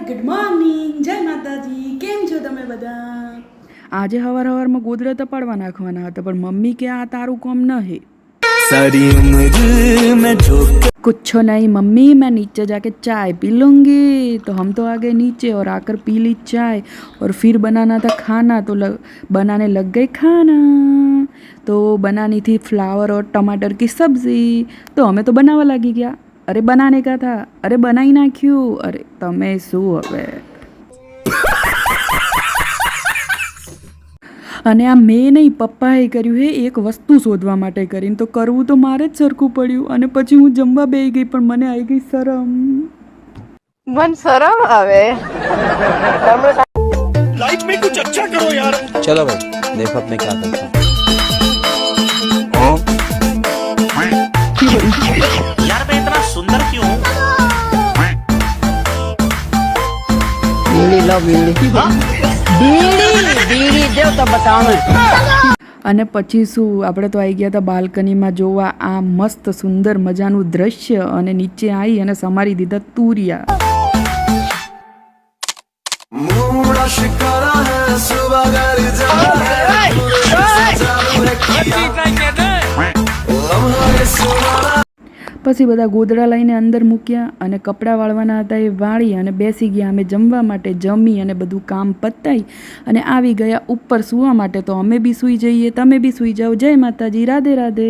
Good morning, જય માતાજી. કેમ છો તમે બધા? આજે હવારમાં ગોદડા તપાડવા નાખવાના હતા, પણ મમ્મી કે આ તારું કામ ન હે. सारी उम्र में कुछ नहीं मम्मी, मैं नीचे जाके चाय पी लूँगी. तो हम तो आ गए नीचे और आकर पी ली चाय और फिर बनाना था खाना. तो बनाने लग गए खाना. तो बनानी थी फ्लावर और टमाटर की सब्ज़ी. तो हमें तो बनावा लगी गया. अरे बनाने का था, अरे बनाई नाख्યું. अरे તમે શું હવે. અને આ મેં નહીં, પપ્પાએ કર્યું હે એક વસ્તુ શોધવા માટે કરીને. તો કરવું તો મારે જ સરખું પડ્યું. અને પછી હું જમવા બેસી ગઈ, પણ મને આવી ગઈ શરમ. मन शर्म आवे. लाइफ में कुछ अच्छा करो यार. चलो भाई देखो अब मैं क्या करता हूँ. यार मैं इतना सुंदर क्यों हूँ? बीड़ी लो बीड़ी. बीड़ी दो तो बताओ. અને પછી શું, આપણે તો આવી ગયા હતા બાલ્કનીમાં જોવા આ મસ્ત સુંદર મજાનું દ્રશ્ય. અને નીચે આવી અને સમારી દીધા તુરિયા. પછી બધા ગોદડા લઈને અંદર મૂક્યા અને કપડાં વાળવાના હતા એ વાળી અને બેસી ગયા અમે જમવા માટે. જમી અને બધું કામ પતાવી અને આવી ગયા ઉપર સૂવા માટે. તો અમે બી સૂઈ જઈએ, તમે બી સૂઈ જાઓ. જય માતાજી, રાધે રાધે.